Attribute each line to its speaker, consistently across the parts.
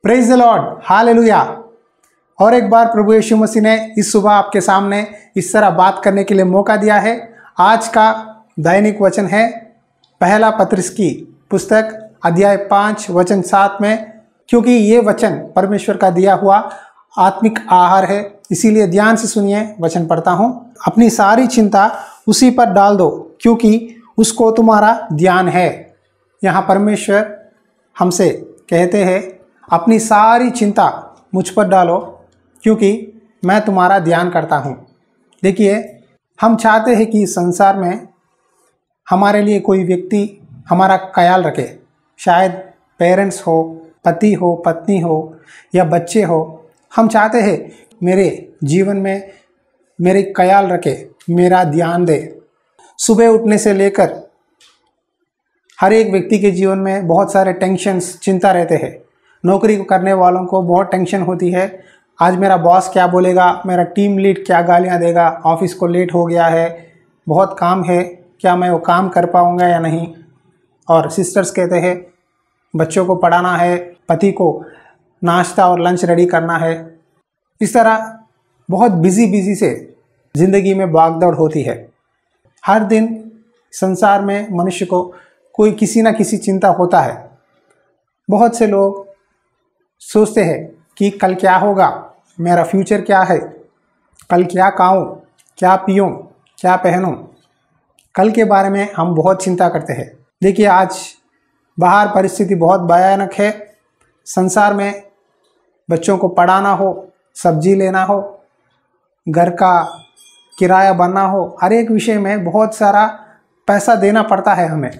Speaker 1: Praise the Lord, hallelujah. और एक बार प्रभु यीशु मसीह ने इस सुबह आपके सामने इस तरह बात करने के लिए मौका दिया है। आज का दैनिक वचन है पहला पत्रस की पुस्तक अध्याय 5 वचन 7 में, क्योंकि ये वचन परमेश्वर का दिया हुआ आत्मिक आहार है। इसीलिए ध्यान से सुनिए, वचन पढ़ता हूँ। अपनी सारी चिंता उसी पर डाल दो, क्योंकि उसको तुम्हारा ध्यान है। यहाँ परमेश्वर हमसे कहते हैं, अपनी सारी चिंता मुझ पर डालो, क्योंकि मैं तुम्हारा ध्यान करता हूँ। देखिए, हम चाहते हैं कि संसार में हमारे लिए कोई व्यक्ति हमारा ख्याल रखे। शायद पेरेंट्स हो, पति हो, पत्नी हो या बच्चे हो। हम चाहते हैं मेरे जीवन में मेरे ख्याल रखे, मेरा ध्यान दे। सुबह उठने से लेकर हर एक व्यक्ति के जीवन में बहुत सारे टेंशन्स, चिंता रहते हैं। नौकरी करने वालों को बहुत टेंशन होती है। आज मेरा बॉस क्या बोलेगा, मेरा टीम लीड क्या गालियां देगा, ऑफिस को लेट हो गया है, बहुत काम है, क्या मैं वो काम कर पाऊंगा या नहीं। और सिस्टर्स कहते हैं बच्चों को पढ़ाना है, पति को नाश्ता और लंच रेडी करना है। इस तरह बहुत बिजी से ज़िंदगी में भागदौड़ होती है। हर दिन संसार में मनुष्य को कोई किसी ना किसी चिंता होता है। बहुत से लोग सोचते हैं कि कल क्या होगा, मेरा फ्यूचर क्या है, कल क्या खाऊं, क्या पीऊं, क्या पहनूं। कल के बारे में हम बहुत चिंता करते हैं। देखिए, आज बाहर परिस्थिति बहुत भयानक है। संसार में बच्चों को पढ़ाना हो, सब्जी लेना हो, घर का किराया भरना हो, हर एक विषय में बहुत सारा पैसा देना पड़ता है हमें।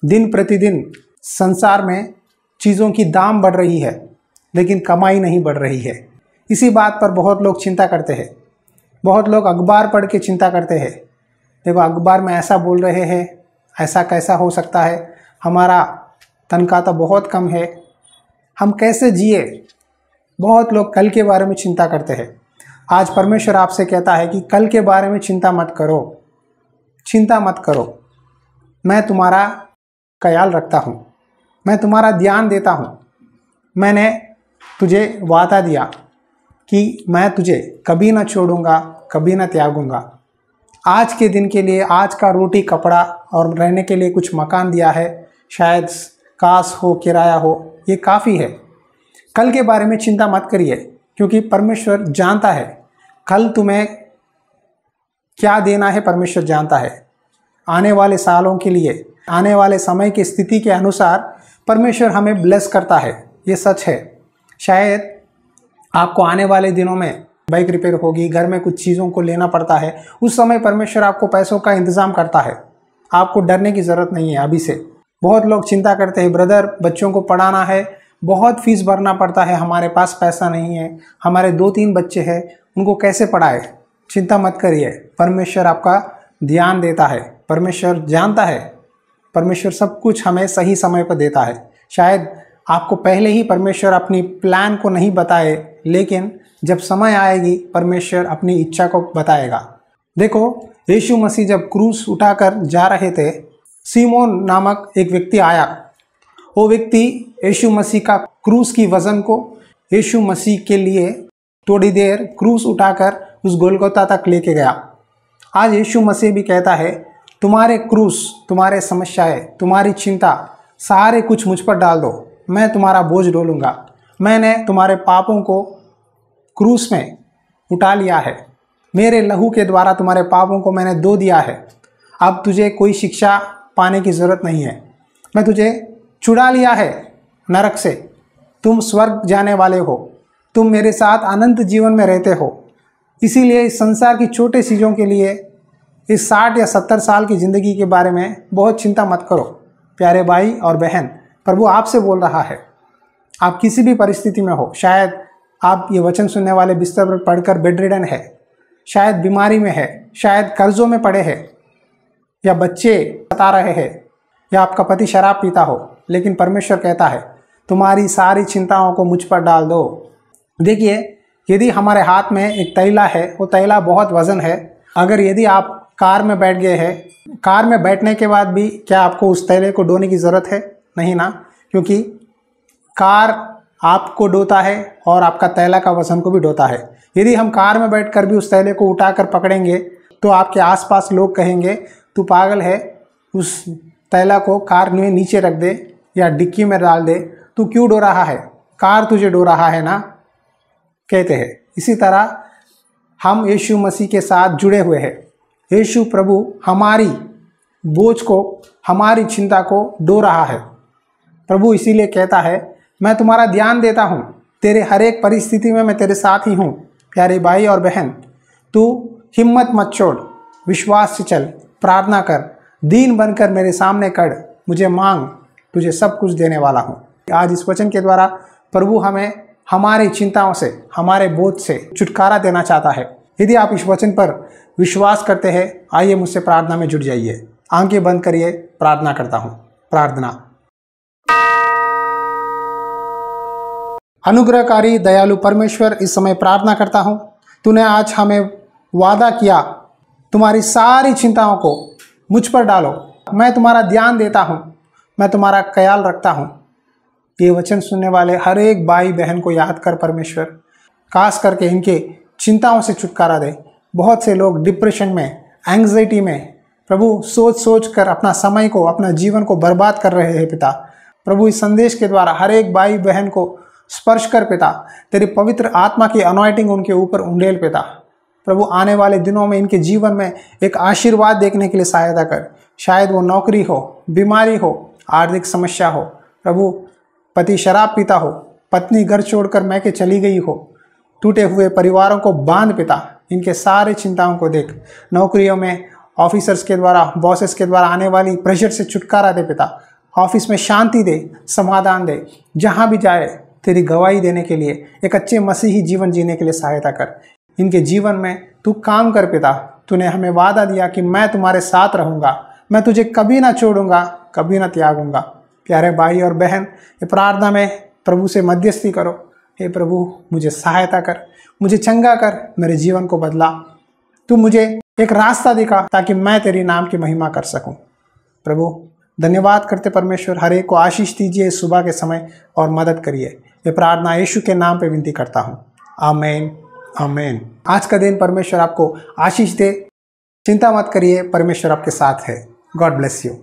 Speaker 1: दिन प्रतिदिन संसार में चीज़ों की दाम बढ़ रही है, लेकिन कमाई नहीं बढ़ रही है। इसी बात पर बहुत लोग चिंता करते हैं। बहुत लोग अखबार पढ़ के चिंता करते हैं। देखो, अखबार में ऐसा बोल रहे हैं, ऐसा कैसा हो सकता है, हमारा तनख्वाह तो बहुत कम है, हम कैसे जिए। बहुत लोग कल के बारे में चिंता करते हैं। आज परमेश्वर आपसे कहता है कि कल के बारे में चिंता मत करो, चिंता मत करो। मैं तुम्हारा ख्याल रखता हूँ, मैं तुम्हारा ध्यान देता हूँ। मैंने तुझे वादा दिया कि मैं तुझे कभी ना छोड़ूंगा, कभी ना त्यागूंगा। आज के दिन के लिए आज का रोटी, कपड़ा और रहने के लिए कुछ मकान दिया है। शायद काश हो, किराया हो, ये काफ़ी है। कल के बारे में चिंता मत करिए, क्योंकि परमेश्वर जानता है कल तुम्हें क्या देना है। परमेश्वर जानता है आने वाले सालों के लिए, आने वाले समय की स्थिति के अनुसार परमेश्वर हमें ब्लेस करता है। ये सच है। शायद आपको आने वाले दिनों में बाइक रिपेयर होगी, घर में कुछ चीज़ों को लेना पड़ता है, उस समय परमेश्वर आपको पैसों का इंतज़ाम करता है। आपको डरने की ज़रूरत नहीं है अभी से। बहुत लोग चिंता करते हैं, ब्रदर बच्चों को पढ़ाना है, बहुत फीस भरना पड़ता है, हमारे पास पैसा नहीं है, हमारे 2-3 बच्चे हैं, उनको कैसे पढ़ाए। चिंता मत करिए, परमेश्वर आपका ध्यान देता है। परमेश्वर जानता है, परमेश्वर सब कुछ हमें सही समय पर देता है। शायद आपको पहले ही परमेश्वर अपनी प्लान को नहीं बताए, लेकिन जब समय आएगी परमेश्वर अपनी इच्छा को बताएगा। देखो, यीशु मसीह जब क्रूस उठाकर जा रहे थे, सीमोन नामक एक व्यक्ति आया। वो व्यक्ति यीशु मसीह का क्रूस की वजन को यीशु मसीह के लिए थोड़ी देर क्रूस उठाकर उस गोलगोता तक लेके गया। आज यीशु मसीह भी कहता है, तुम्हारे क्रूस, तुम्हारे समस्याएं, तुम्हारी चिंता, सारे कुछ मुझ पर डाल दो, मैं तुम्हारा बोझ डोलूंगा। मैंने तुम्हारे पापों को क्रूस में उठा लिया है। मेरे लहू के द्वारा तुम्हारे पापों को मैंने धो दिया है। अब तुझे कोई शिक्षा पाने की ज़रूरत नहीं है। मैं तुझे छुड़ा लिया है नरक से। तुम स्वर्ग जाने वाले हो। तुम मेरे साथ अनंत जीवन में रहते हो। इसीलिए इस संसार की छोटे चीज़ों के लिए, इस 60 या 70 साल की ज़िंदगी के बारे में बहुत चिंता मत करो। प्यारे भाई और बहन, प्रभु आपसे बोल रहा है। आप किसी भी परिस्थिति में हो, शायद आप ये वचन सुनने वाले बिस्तर पर पड़कर बेड रिडन है, शायद बीमारी में है, शायद कर्जों में पड़े हैं, या बच्चे बता रहे हैं, या आपका पति शराब पीता हो, लेकिन परमेश्वर कहता है तुम्हारी सारी चिंताओं को मुझ पर डाल दो। देखिए, यदि हमारे हाथ में एक तैला है, वो तैला बहुत वजन है। अगर यदि आप कार में बैठ गए हैं, कार में बैठने के बाद भी क्या आपको उस तैले को ढोने की ज़रूरत है? नहीं ना, क्योंकि कार आपको ढोता है और आपका तैला का वजन को भी ढोता है। यदि हम कार में बैठकर भी उस तैले को उठाकर पकड़ेंगे तो आपके आसपास लोग कहेंगे तू पागल है, उस तैला को कार में नीचे रख दे या डिक्की में डाल दे, तू क्यों ढो रहा है, कार तुझे ढो रहा है ना, कहते हैं। इसी तरह हम यीशु मसीह के साथ जुड़े हुए हैं। यीशु प्रभु हमारी बोझ को, हमारी चिंता को ढो रहा है। प्रभु इसीलिए कहता है मैं तुम्हारा ध्यान देता हूँ, तेरे हर एक परिस्थिति में मैं तेरे साथ ही हूँ। प्यारे भाई और बहन, तू हिम्मत मत छोड़, विश्वास से चल, प्रार्थना कर, दीन बनकर मेरे सामने खड़, मुझे मांग, तुझे सब कुछ देने वाला हूँ। आज इस वचन के द्वारा प्रभु हमें हमारी चिंताओं से, हमारे बोझ से छुटकारा देना चाहता है। यदि आप इस वचन पर विश्वास करते हैं, आइए मुझसे प्रार्थना में जुड़ जाइए। आंखें बंद करिए, प्रार्थना करता हूँ। प्रार्थना। अनुग्रहकारी दयालु परमेश्वर, इस समय प्रार्थना करता हूँ, तूने आज हमें वादा किया तुम्हारी सारी चिंताओं को मुझ पर डालो, मैं तुम्हारा ध्यान देता हूँ, मैं तुम्हारा ख्याल रखता हूँ। ये वचन सुनने वाले हर एक भाई बहन को याद कर परमेश्वर, खास करके इनके चिंताओं से छुटकारा दे। बहुत से लोग डिप्रेशन में, एंग्जाइटी में प्रभु सोच सोच कर अपना समय को, अपना जीवन को बर्बाद कर रहे हैं पिता। प्रभु इस संदेश के द्वारा हर एक भाई बहन को स्पर्श कर पिता, तेरी पवित्र आत्मा की अनॉइंटिंग उनके ऊपर उंडेल पिता। प्रभु आने वाले दिनों में इनके जीवन में एक आशीर्वाद देखने के लिए सहायता कर। शायद वो नौकरी हो, बीमारी हो, आर्थिक समस्या हो, प्रभु पति शराब पीता हो, पत्नी घर छोड़कर मैके चली गई हो, टूटे हुए परिवारों को बांध पिता, इनके सारे चिंताओं को देख। नौकरियों में ऑफिसर्स के द्वारा, बॉसेस के द्वारा आने वाली प्रेशर से छुटकारा दे पिता। ऑफिस में शांति दे, समाधान दे। जहाँ भी जाए तेरी गवाही देने के लिए, एक अच्छे मसीही जीवन जीने के लिए सहायता कर। इनके जीवन में तू काम कर पिता। तूने हमें वादा दिया कि मैं तुम्हारे साथ रहूँगा, मैं तुझे कभी ना छोड़ूंगा, कभी ना त्यागूंगा। प्यारे भाई और बहन, ये प्रार्थना में प्रभु से मध्यस्थी करो। हे प्रभु, मुझे सहायता कर, मुझे चंगा कर, मेरे जीवन को बदला। तू मुझे एक रास्ता दिखा ताकि मैं तेरी नाम की महिमा कर सकूं। प्रभु धन्यवाद करते परमेश्वर, हर एक को आशीष दीजिए सुबह के समय और मदद करिए। ये प्रार्थना यीशु के नाम पे विनती करता हूँ, आमीन आमीन। आज का दिन परमेश्वर आपको आशीष दे। चिंता मत करिए, परमेश्वर आपके साथ है। God bless you.